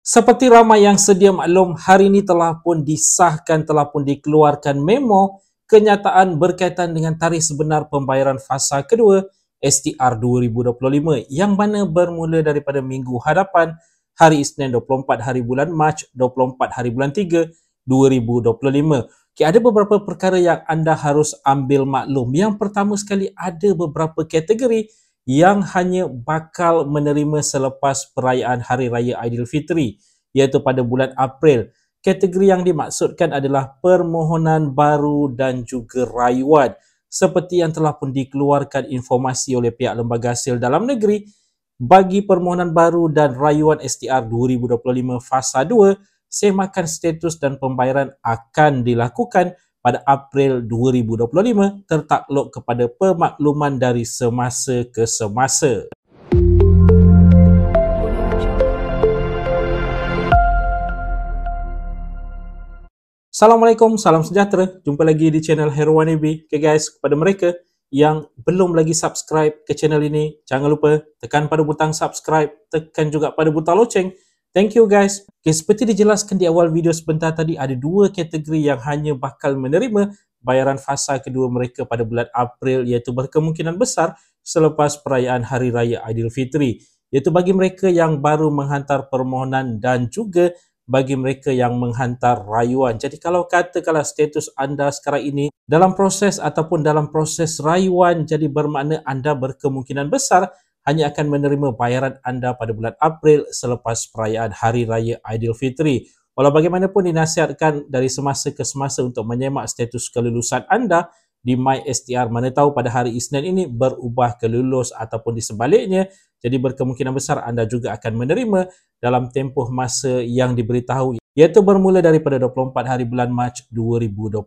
Seperti ramai yang sedia maklum, hari ini telah pun disahkan, telah pun dikeluarkan memo kenyataan berkaitan dengan tarikh sebenar pembayaran fasa kedua STR 2025 yang mana bermula daripada minggu hadapan hari Isnin 24 hari bulan Mac 24 hari bulan 3 2025. Okay, ada beberapa perkara yang anda harus ambil maklum. Yang pertama sekali, ada beberapa kategori yang hanya bakal menerima selepas perayaan Hari Raya Aidilfitri, iaitu pada bulan April. Kategori yang dimaksudkan adalah permohonan baru dan juga rayuan. Seperti yang telah pun dikeluarkan informasi oleh pihak Lembaga Hasil Dalam Negeri, bagi permohonan baru dan rayuan STR 2025 Fasa 2, semakan status dan pembayaran akan dilakukan pada April 2025 tertakluk kepada pemakluman dari semasa ke semasa. Assalamualaikum, salam sejahtera. Jumpa lagi di channel Heruan AB. Okay guys, kepada mereka yang belum lagi subscribe ke channel ini, jangan lupa tekan pada butang subscribe, tekan juga pada butang loceng. Thank you guys. Okay, seperti dijelaskan di awal video sebentar tadi, ada dua kategori yang hanya bakal menerima bayaran fasa kedua mereka pada bulan April, iaitu berkemungkinan besar selepas perayaan Hari Raya Aidilfitri, iaitu bagi mereka yang baru menghantar permohonan dan juga bagi mereka yang menghantar rayuan. Jadi kalau katakanlah status anda sekarang ini dalam proses ataupun dalam proses rayuan, jadi bermakna anda berkemungkinan besar hanya akan menerima bayaran anda pada bulan April selepas perayaan Hari Raya Aidilfitri. Walau bagaimanapun dinasihatkan dari semasa ke semasa untuk menyemak status kelulusan anda di MySTR, mana tahu pada hari Isnin ini berubah ke lulus ataupun di sebaliknya. Jadi berkemungkinan besar anda juga akan menerima dalam tempoh masa yang diberitahu, iaitu bermula daripada 24 hari bulan Mac 2025.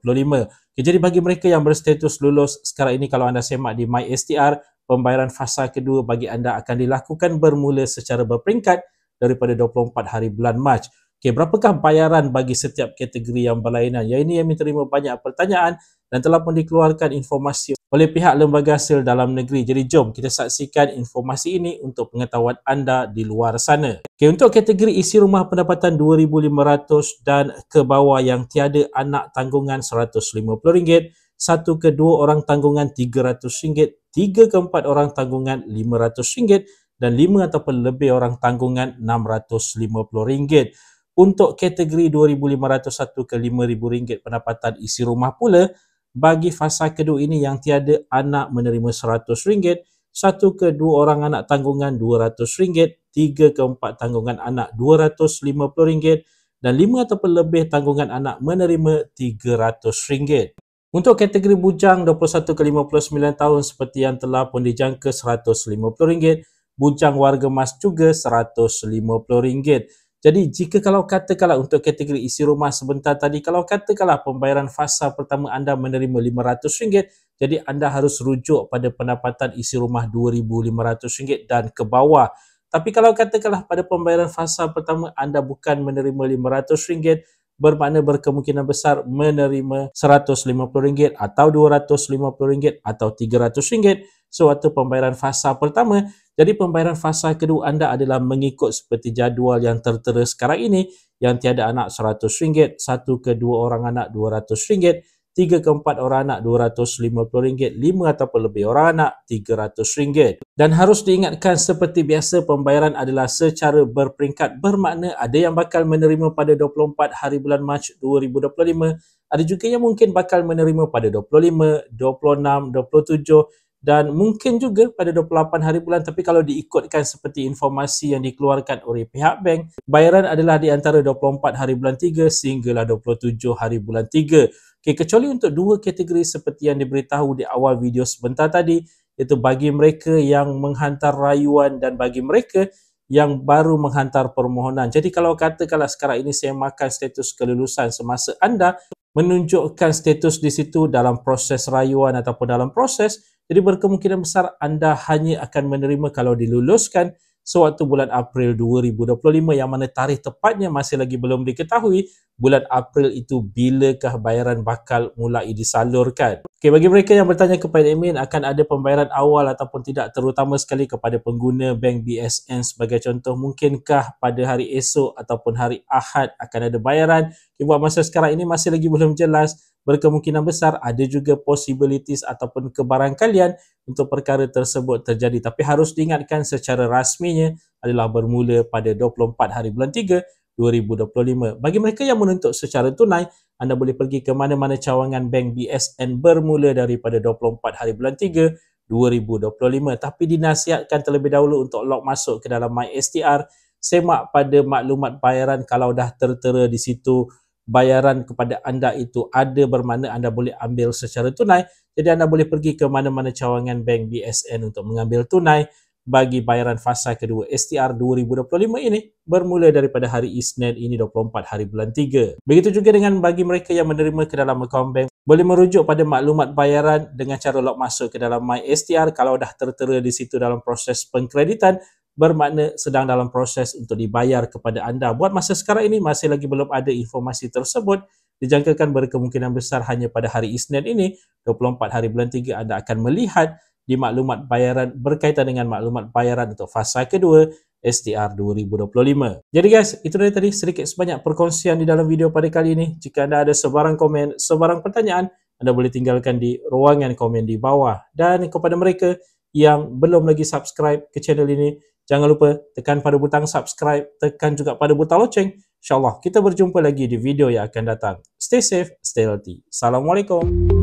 Okay, jadi bagi mereka yang berstatus lulus sekarang ini, kalau anda semak di MySTR, pembayaran fasa kedua bagi anda akan dilakukan bermula secara berperingkat daripada 24 hari bulan Mac. Okay, berapakah bayaran bagi setiap kategori yang berlainan? Yang ini yang menerima banyak pertanyaan dan telah pun dikeluarkan informasi oleh pihak Lembaga Hasil Dalam Negeri. Jadi jom kita saksikan informasi ini untuk pengetahuan anda di luar sana. Okay, untuk kategori isi rumah pendapatan RM2,500 dan ke bawah yang tiada anak tanggungan RM150, satu ke dua orang tanggungan RM300, tiga ke empat orang tanggungan RM500 dan lima ataupun lebih orang tanggungan RM650. Untuk kategori RM2,500 satu ke RM5,000 pendapatan isi rumah pula, bagi fasa kedua ini yang tiada anak menerima RM100, satu ke dua orang anak tanggungan RM200, tiga ke empat tanggungan anak RM250 dan lima ataupun lebih tanggungan anak menerima RM300. Untuk kategori bujang 21 ke 59 tahun seperti yang telah pun dijangka RM150, bujang warga emas juga RM150. Jadi jika kalau katakanlah untuk kategori isi rumah sebentar tadi, kalau katakanlah pembayaran fasa pertama anda menerima RM500, jadi anda harus rujuk pada pendapatan isi rumah RM2,500 dan ke bawah. Tapi kalau katakanlah pada pembayaran fasa pertama anda bukan menerima RM500, bermakna berkemungkinan besar menerima RM150 atau RM250 atau RM300 sewaktu pembayaran fasa pertama. Jadi pembayaran fasa kedua anda adalah mengikut seperti jadual yang tertera sekarang ini, yang tiada anak RM100, satu ke dua orang anak RM200, tiga ke empat orang anak RM250, lima ataupun lebih orang anak RM300. Dan harus diingatkan seperti biasa, pembayaran adalah secara berperingkat, bermakna ada yang bakal menerima pada 24 hari bulan Mac 2025, ada juga yang mungkin bakal menerima pada 25, 26, 27 dan mungkin juga pada 28 hari bulan. Tapi kalau diikutkan seperti informasi yang dikeluarkan oleh pihak bank, bayaran adalah di antara 24 hari bulan 3 sehinggalah 27 hari bulan 3. Okay, kecuali untuk dua kategori seperti yang diberitahu di awal video sebentar tadi, iaitu bagi mereka yang menghantar rayuan dan bagi mereka yang baru menghantar permohonan. Jadi kalau katakanlah sekarang ini saya makan status kelulusan semasa anda menunjukkan status di situ dalam proses rayuan ataupun dalam proses, jadi berkemungkinan besar anda hanya akan menerima kalau diluluskan sewaktu bulan April 2025, yang mana tarikh tepatnya masih lagi belum diketahui. Bulan April itu bilakah bayaran bakal mulai disalurkan. Okay, bagi mereka yang bertanya kepada admin akan ada pembayaran awal ataupun tidak, terutama sekali kepada pengguna bank BSN sebagai contoh, mungkinkah pada hari esok ataupun hari Ahad akan ada bayaran? Okay, buat masa sekarang ini masih lagi belum jelas. Berkemungkinan besar ada juga possibilities ataupun kebarangkalian untuk perkara tersebut terjadi, tapi harus diingatkan secara rasminya adalah bermula pada 24 hari bulan 3 2025. Bagi mereka yang menuntut secara tunai, anda boleh pergi ke mana-mana cawangan bank BSN bermula daripada 24 hari bulan 3 2025, tapi dinasihatkan terlebih dahulu untuk log masuk ke dalam MySTR, semak pada maklumat bayaran. Kalau dah tertera di situ bayaran kepada anda itu ada bermakna anda boleh ambil secara tunai. Jadi anda boleh pergi ke mana-mana cawangan bank BSN untuk mengambil tunai bagi bayaran fasa kedua STR 2025 ini bermula daripada hari Isnin ini 24 hari bulan 3. Begitu juga dengan bagi mereka yang menerima ke dalam akaun bank, boleh merujuk pada maklumat bayaran dengan cara log masuk ke dalam MySTR. Kalau dah tertera di situ dalam proses pengkreditan, bermakna sedang dalam proses untuk dibayar kepada anda. Buat masa sekarang ini masih lagi belum ada informasi tersebut. Dijangkakan berkemungkinan besar hanya pada hari Isnin ini 24 hari bulan 3 anda akan melihat di maklumat bayaran berkaitan dengan maklumat bayaran untuk fasa kedua STR 2025. Jadi guys, itu dari tadi sedikit sebanyak perkongsian di dalam video pada kali ini. Jika anda ada sebarang komen, sebarang pertanyaan, anda boleh tinggalkan di ruangan komen di bawah. Dan kepada mereka yang belum lagi subscribe ke channel ini, jangan lupa tekan pada butang subscribe, tekan juga pada butang loceng. InsyaAllah kita berjumpa lagi di video yang akan datang. Stay safe, stay healthy. Assalamualaikum.